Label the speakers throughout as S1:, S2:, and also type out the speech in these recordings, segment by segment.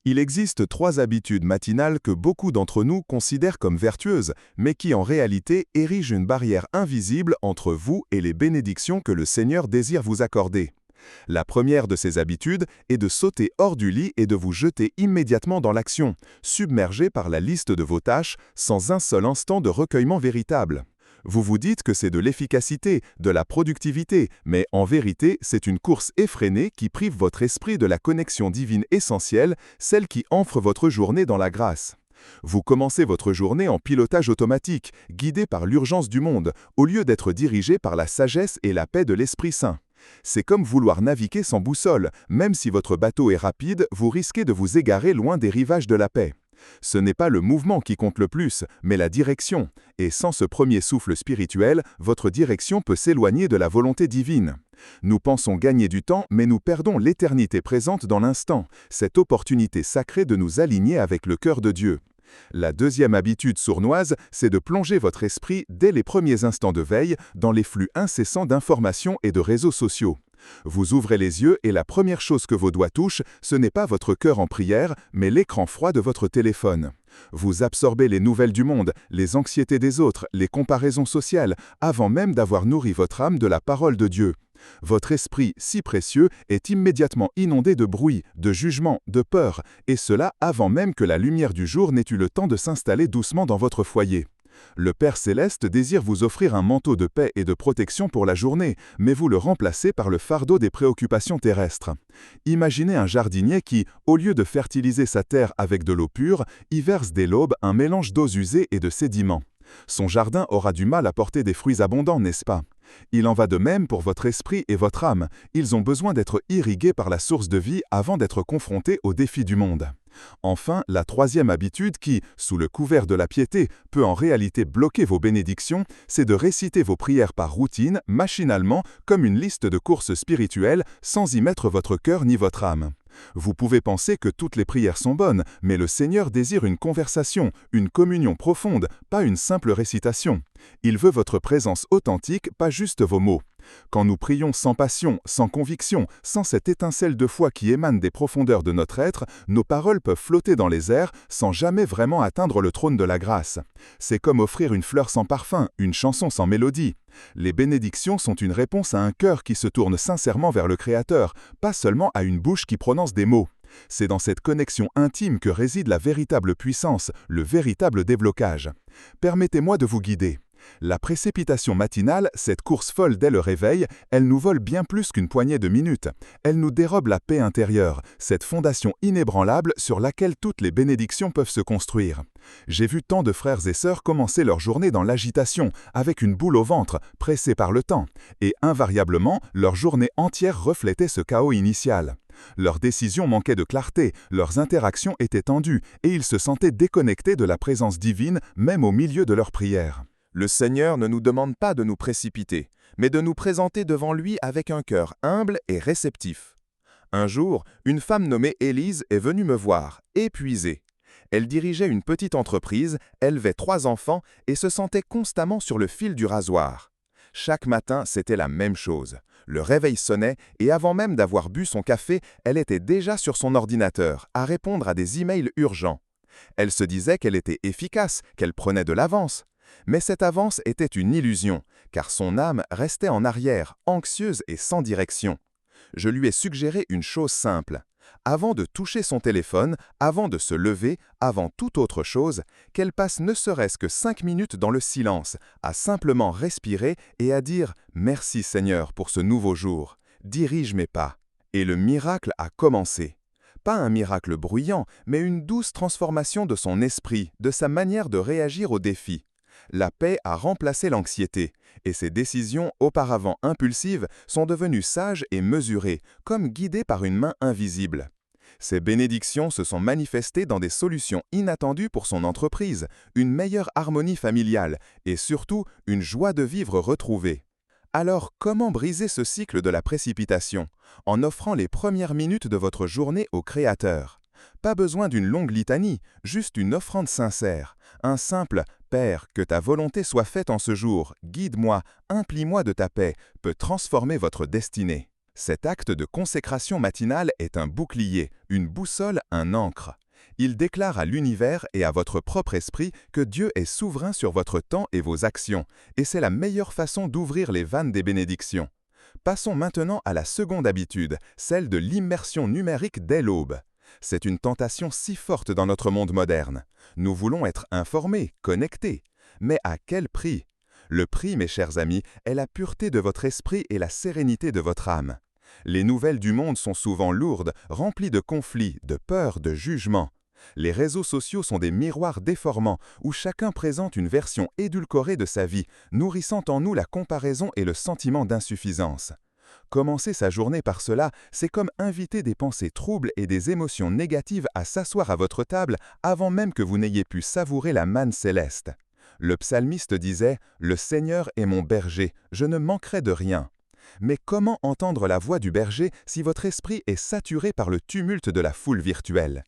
S1: Il existe 3 habitudes matinales que beaucoup d'entre nous considèrent comme vertueuses, mais qui en réalité érigent une barrière invisible entre vous et les bénédictions que le Seigneur désire vous accorder. La première de ces habitudes est de sauter hors du lit et de vous jeter immédiatement dans l'action, submergé par la liste de vos tâches, sans un seul instant de recueillement véritable. Vous vous dites que c'est de l'efficacité, de la productivité, mais en vérité, c'est une course effrénée qui prive votre esprit de la connexion divine essentielle, celle qui ancre votre journée dans la grâce. Vous commencez votre journée en pilotage automatique, guidé par l'urgence du monde, au lieu d'être dirigé par la sagesse et la paix de l'Esprit Saint. C'est comme vouloir naviguer sans boussole, même si votre bateau est rapide, vous risquez de vous égarer loin des rivages de la paix. Ce n'est pas le mouvement qui compte le plus, mais la direction, et sans ce premier souffle spirituel, votre direction peut s'éloigner de la volonté divine. Nous pensons gagner du temps, mais nous perdons l'éternité présente dans l'instant, cette opportunité sacrée de nous aligner avec le cœur de Dieu. La deuxième habitude sournoise, c'est de plonger votre esprit dès les premiers instants de veille dans les flux incessants d'informations et de réseaux sociaux. Vous ouvrez les yeux et la première chose que vos doigts touchent, ce n'est pas votre cœur en prière, mais l'écran froid de votre téléphone. Vous absorbez les nouvelles du monde, les anxiétés des autres, les comparaisons sociales, avant même d'avoir nourri votre âme de la parole de Dieu. Votre esprit, si précieux, est immédiatement inondé de bruit, de jugement, de peur, et cela avant même que la lumière du jour n'ait eu le temps de s'installer doucement dans votre foyer. Le Père Céleste désire vous offrir un manteau de paix et de protection pour la journée, mais vous le remplacez par le fardeau des préoccupations terrestres. Imaginez un jardinier qui, au lieu de fertiliser sa terre avec de l'eau pure, y verse dès l'aube un mélange d'eaux usées et de sédiments. Son jardin aura du mal à porter des fruits abondants, n'est-ce pas? Il en va de même pour votre esprit et votre âme. Ils ont besoin d'être irrigués par la source de vie avant d'être confrontés aux défis du monde. Enfin, la troisième habitude qui, sous le couvert de la piété, peut en réalité bloquer vos bénédictions, c'est de réciter vos prières par routine, machinalement, comme une liste de courses spirituelles, sans y mettre votre cœur ni votre âme. Vous pouvez penser que toutes les prières sont bonnes, mais le Seigneur désire une conversation, une communion profonde, pas une simple récitation. Il veut votre présence authentique, pas juste vos mots. Quand nous prions sans passion, sans conviction, sans cette étincelle de foi qui émane des profondeurs de notre être, nos paroles peuvent flotter dans les airs sans jamais vraiment atteindre le trône de la grâce. C'est comme offrir une fleur sans parfum, une chanson sans mélodie. Les bénédictions sont une réponse à un cœur qui se tourne sincèrement vers le Créateur, pas seulement à une bouche qui prononce des mots. C'est dans cette connexion intime que réside la véritable puissance, le véritable déblocage. Permettez-moi de vous guider. La précipitation matinale, cette course folle dès le réveil, elle nous vole bien plus qu'une poignée de minutes. Elle nous dérobe la paix intérieure, cette fondation inébranlable sur laquelle toutes les bénédictions peuvent se construire. J'ai vu tant de frères et sœurs commencer leur journée dans l'agitation, avec une boule au ventre, pressés par le temps, et invariablement, leur journée entière reflétait ce chaos initial. Leurs décisions manquaient de clarté, leurs interactions étaient tendues, et ils se sentaient déconnectés de la présence divine, même au milieu de leurs prières.
S2: Le Seigneur ne nous demande pas de nous précipiter, mais de nous présenter devant lui avec un cœur humble et réceptif. Un jour, une femme nommée Élise est venue me voir, épuisée. Elle dirigeait une petite entreprise, élevait 3 enfants et se sentait constamment sur le fil du rasoir. Chaque matin, c'était la même chose. Le réveil sonnait et avant même d'avoir bu son café, elle était déjà sur son ordinateur, à répondre à des emails urgents. Elle se disait qu'elle était efficace, qu'elle prenait de l'avance. Mais cette avance était une illusion, car son âme restait en arrière, anxieuse et sans direction. Je lui ai suggéré une chose simple. Avant de toucher son téléphone, avant de se lever, avant toute autre chose, qu'elle passe ne serait-ce que 5 minutes dans le silence, à simplement respirer et à dire « Merci Seigneur pour ce nouveau jour, dirige mes pas ». Et le miracle a commencé. Pas un miracle bruyant, mais une douce transformation de son esprit, de sa manière de réagir aux défis. La paix a remplacé l'anxiété, et ses décisions, auparavant impulsives, sont devenues sages et mesurées, comme guidées par une main invisible. Ces bénédictions se sont manifestées dans des solutions inattendues pour son entreprise, une meilleure harmonie familiale et surtout une joie de vivre retrouvée. Alors, comment briser ce cycle de la précipitation? En offrant les premières minutes de votre journée au Créateur. Pas besoin d'une longue litanie, juste une offrande sincère, un simple « Père, que ta volonté soit faite en ce jour, guide-moi, implie-moi de ta paix » peut transformer votre destinée. Cet acte de consécration matinale est un bouclier, une boussole, un ancre. Il déclare à l'univers et à votre propre esprit que Dieu est souverain sur votre temps et vos actions, et c'est la meilleure façon d'ouvrir les vannes des bénédictions. Passons maintenant à la seconde habitude, celle de l'immersion numérique dès l'aube. C'est une tentation si forte dans notre monde moderne. Nous voulons être informés, connectés. Mais à quel prix? Le prix, mes chers amis, est la pureté de votre esprit et la sérénité de votre âme. Les nouvelles du monde sont souvent lourdes, remplies de conflits, de peurs, de jugements. Les réseaux sociaux sont des miroirs déformants où chacun présente une version édulcorée de sa vie, nourrissant en nous la comparaison et le sentiment d'insuffisance. Commencer sa journée par cela, c'est comme inviter des pensées troubles et des émotions négatives à s'asseoir à votre table avant même que vous n'ayez pu savourer la manne céleste. Le psalmiste disait « Le Seigneur est mon berger, je ne manquerai de rien ». Mais comment entendre la voix du berger si votre esprit est saturé par le tumulte de la foule virtuelle?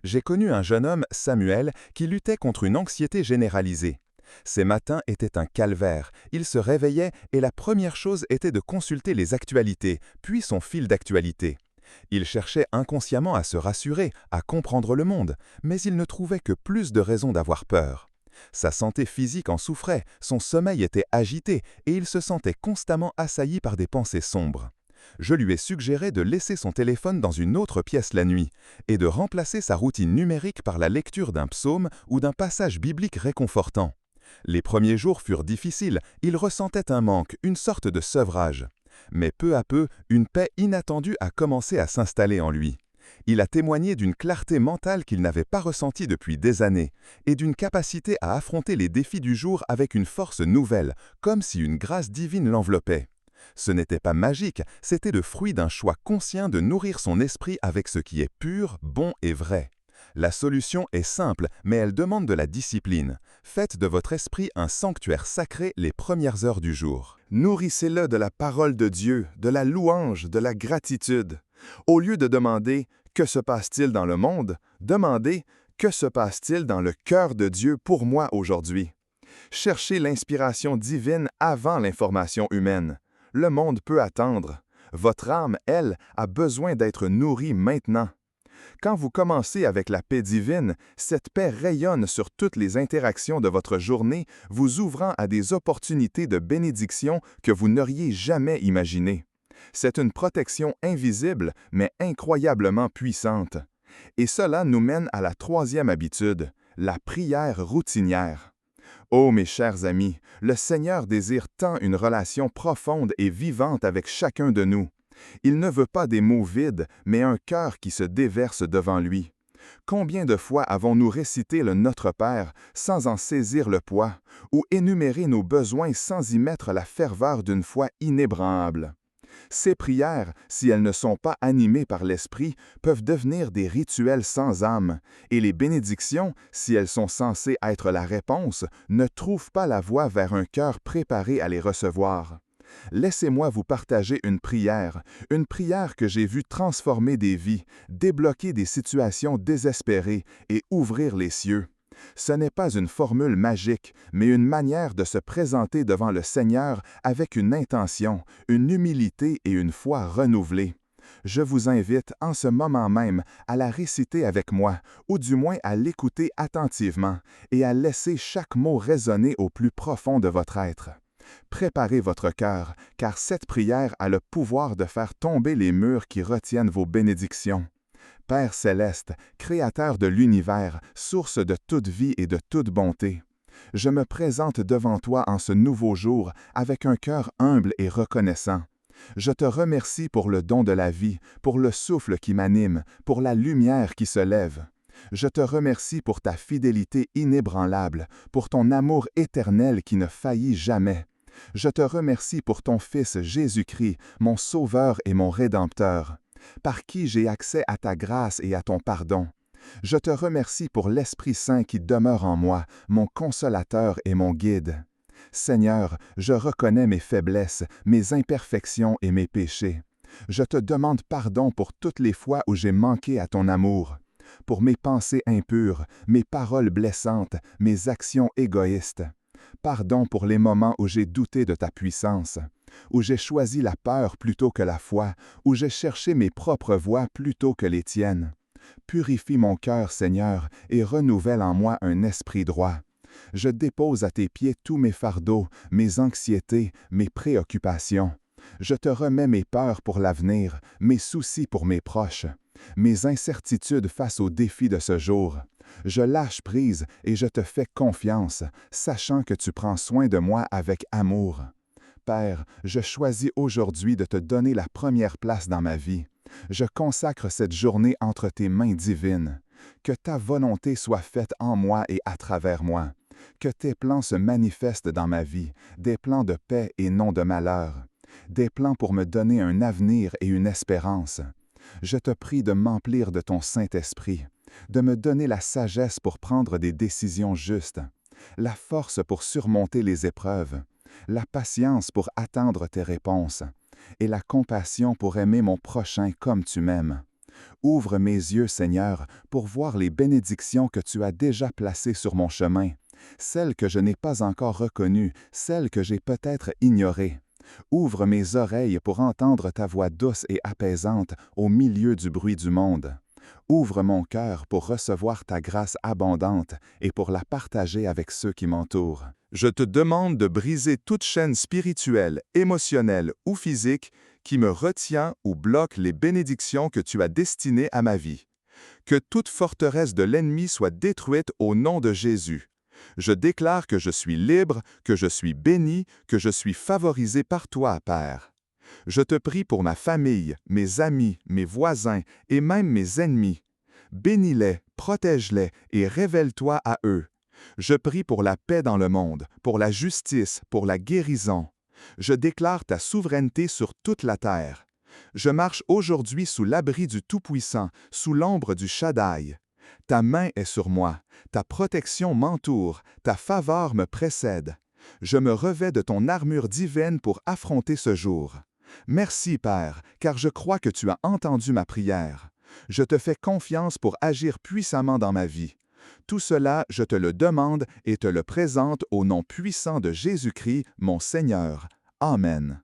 S2: J'ai connu un jeune homme, Samuel, qui luttait contre une anxiété généralisée. Ses matins étaient un calvaire, il se réveillait et la première chose était de consulter les actualités, puis son fil d'actualité. Il cherchait inconsciemment à se rassurer, à comprendre le monde, mais il ne trouvait que plus de raisons d'avoir peur. Sa santé physique en souffrait, son sommeil était agité et il se sentait constamment assailli par des pensées sombres. Je lui ai suggéré de laisser son téléphone dans une autre pièce la nuit et de remplacer sa routine numérique par la lecture d'un psaume ou d'un passage biblique réconfortant. Les premiers jours furent difficiles, il ressentait un manque, une sorte de sevrage. Mais peu à peu, une paix inattendue a commencé à s'installer en lui. Il a témoigné d'une clarté mentale qu'il n'avait pas ressentie depuis des années, et d'une capacité à affronter les défis du jour avec une force nouvelle, comme si une grâce divine l'enveloppait. Ce n'était pas magique, c'était le fruit d'un choix conscient de nourrir son esprit avec ce qui est pur, bon et vrai. La solution est simple, mais elle demande de la discipline. Faites de votre esprit un sanctuaire sacré les premières heures du jour.
S1: Nourrissez-le de la parole de Dieu, de la louange, de la gratitude. Au lieu de demander « Que se passe-t-il dans le monde ?», demandez « Que se passe-t-il dans le cœur de Dieu pour moi aujourd'hui ?» Cherchez l'inspiration divine avant l'information humaine. Le monde peut attendre. Votre âme, elle, a besoin d'être nourrie maintenant. Quand vous commencez avec la paix divine, cette paix rayonne sur toutes les interactions de votre journée, vous ouvrant à des opportunités de bénédiction que vous n'auriez jamais imaginées. C'est une protection invisible, mais incroyablement puissante. Et cela nous mène à la troisième habitude, la prière routinière. Oh, mes chers amis, le Seigneur désire tant une relation profonde et vivante avec chacun de nous. Il ne veut pas des mots vides, mais un cœur qui se déverse devant lui. Combien de fois avons-nous récité le Notre Père sans en saisir le poids, ou énuméré nos besoins sans y mettre la ferveur d'une foi inébranlable? Ces prières, si elles ne sont pas animées par l'Esprit, peuvent devenir des rituels sans âme, et les bénédictions, si elles sont censées être la réponse, ne trouvent pas la voie vers un cœur préparé à les recevoir. Laissez-moi vous partager une prière que j'ai vue transformer des vies, débloquer des situations désespérées et ouvrir les cieux. Ce n'est pas une formule magique, mais une manière de se présenter devant le Seigneur avec une intention, une humilité et une foi renouvelée. Je vous invite en ce moment même à la réciter avec moi, ou du moins à l'écouter attentivement, et à laisser chaque mot résonner au plus profond de votre être. Préparez votre cœur, car cette prière a le pouvoir de faire tomber les murs qui retiennent vos bénédictions. Père céleste, Créateur de l'univers, source de toute vie et de toute bonté, je me présente devant toi en ce nouveau jour avec un cœur humble et reconnaissant. Je te remercie pour le don de la vie, pour le souffle qui m'anime, pour la lumière qui se lève. Je te remercie pour ta fidélité inébranlable, pour ton amour éternel qui ne faillit jamais. Je te remercie pour ton Fils Jésus-Christ, mon Sauveur et mon Rédempteur, par qui j'ai accès à ta grâce et à ton pardon. Je te remercie pour l'Esprit Saint qui demeure en moi, mon consolateur et mon guide. Seigneur, je reconnais mes faiblesses, mes imperfections et mes péchés. Je te demande pardon pour toutes les fois où j'ai manqué à ton amour, pour mes pensées impures, mes paroles blessantes, mes actions égoïstes. Pardon pour les moments où j'ai douté de ta puissance. où j'ai choisi la peur plutôt que la foi, où j'ai cherché mes propres voies plutôt que les tiennes. Purifie mon cœur, Seigneur, et renouvelle en moi un esprit droit. Je dépose à tes pieds tous mes fardeaux, mes anxiétés, mes préoccupations. Je te remets mes peurs pour l'avenir, mes soucis pour mes proches, mes incertitudes face aux défis de ce jour. Je lâche prise et je te fais confiance, sachant que tu prends soin de moi avec amour. Père, je choisis aujourd'hui de te donner la première place dans ma vie. Je consacre cette journée entre tes mains divines. Que ta volonté soit faite en moi et à travers moi. Que tes plans se manifestent dans ma vie, des plans de paix et non de malheur. Des plans pour me donner un avenir et une espérance. Je te prie de m'emplir de ton Saint-Esprit, de me donner la sagesse pour prendre des décisions justes, la force pour surmonter les épreuves, la patience pour attendre tes réponses, et la compassion pour aimer mon prochain comme tu m'aimes. Ouvre mes yeux, Seigneur, pour voir les bénédictions que tu as déjà placées sur mon chemin, celles que je n'ai pas encore reconnues, celles que j'ai peut-être ignorées. Ouvre mes oreilles pour entendre ta voix douce et apaisante au milieu du bruit du monde. Ouvre mon cœur pour recevoir ta grâce abondante et pour la partager avec ceux qui m'entourent.
S2: Je te demande de briser toute chaîne spirituelle, émotionnelle ou physique qui me retient ou bloque les bénédictions que tu as destinées à ma vie. Que toute forteresse de l'ennemi soit détruite au nom de Jésus. Je déclare que je suis libre, que je suis béni, que je suis favorisé par toi, Père. Je te prie pour ma famille, mes amis, mes voisins et même mes ennemis. Bénis-les, protège-les et révèle-toi à eux. Je prie pour la paix dans le monde, pour la justice, pour la guérison. Je déclare ta souveraineté sur toute la terre. Je marche aujourd'hui sous l'abri du Tout-Puissant, sous l'ombre du Shaddai. Ta main est sur moi, ta protection m'entoure, ta faveur me précède. Je me revêts de ton armure divine pour affronter ce jour. Merci, Père, car je crois que tu as entendu ma prière. Je te fais confiance pour agir puissamment dans ma vie. Tout cela, je te le demande et te le présente au nom puissant de Jésus-Christ, mon Seigneur. Amen.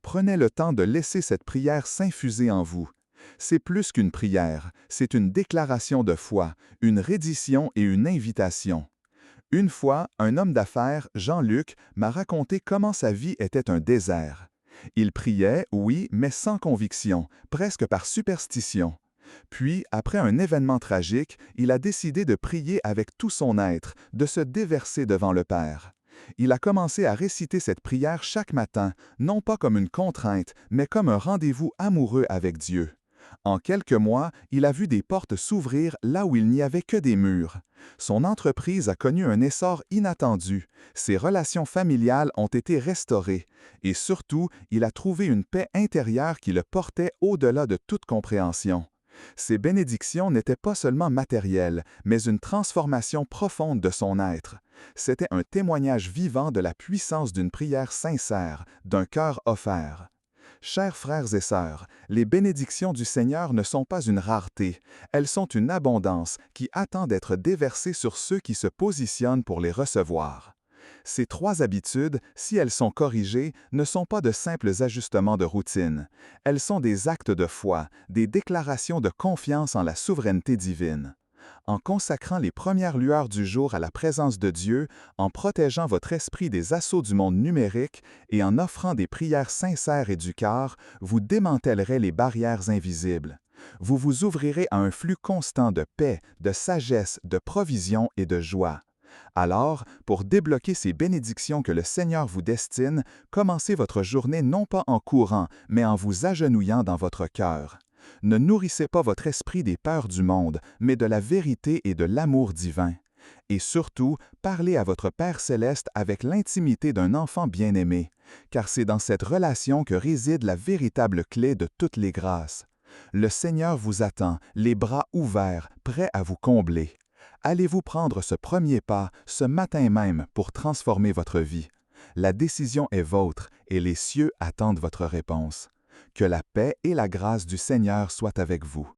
S2: Prenez le temps de laisser cette prière s'infuser en vous. C'est plus qu'une prière, c'est une déclaration de foi, une reddition et une invitation. Une fois, un homme d'affaires, Jean-Luc, m'a raconté comment sa vie était un désert. Il priait, oui, mais sans conviction, presque par superstition. Puis, après un événement tragique, il a décidé de prier avec tout son être, de se déverser devant le Père. Il a commencé à réciter cette prière chaque matin, non pas comme une contrainte, mais comme un rendez-vous amoureux avec Dieu. En quelques mois, il a vu des portes s'ouvrir là où il n'y avait que des murs. Son entreprise a connu un essor inattendu, ses relations familiales ont été restaurées, et surtout, il a trouvé une paix intérieure qui le portait au-delà de toute compréhension. Ces bénédictions n'étaient pas seulement matérielles, mais une transformation profonde de son être. C'était un témoignage vivant de la puissance d'une prière sincère, d'un cœur offert. Chers frères et sœurs, les bénédictions du Seigneur ne sont pas une rareté, elles sont une abondance qui attend d'être déversée sur ceux qui se positionnent pour les recevoir. Ces 3 habitudes, si elles sont corrigées, ne sont pas de simples ajustements de routine. Elles sont des actes de foi, des déclarations de confiance en la souveraineté divine. En consacrant les premières lueurs du jour à la présence de Dieu, en protégeant votre esprit des assauts du monde numérique et en offrant des prières sincères et du cœur, vous démantèlerez les barrières invisibles. Vous vous ouvrirez à un flux constant de paix, de sagesse, de provision et de joie. Alors, pour débloquer ces bénédictions que le Seigneur vous destine, commencez votre journée non pas en courant, mais en vous agenouillant dans votre cœur. Ne nourrissez pas votre esprit des peurs du monde, mais de la vérité et de l'amour divin. Et surtout, parlez à votre Père céleste avec l'intimité d'un enfant bien-aimé, car c'est dans cette relation que réside la véritable clé de toutes les grâces. Le Seigneur vous attend, les bras ouverts, prêts à vous combler. Allez-vous prendre ce premier pas, ce matin même, pour transformer votre vie? La décision est vôtre et les cieux attendent votre réponse. Que la paix et la grâce du Seigneur soient avec vous.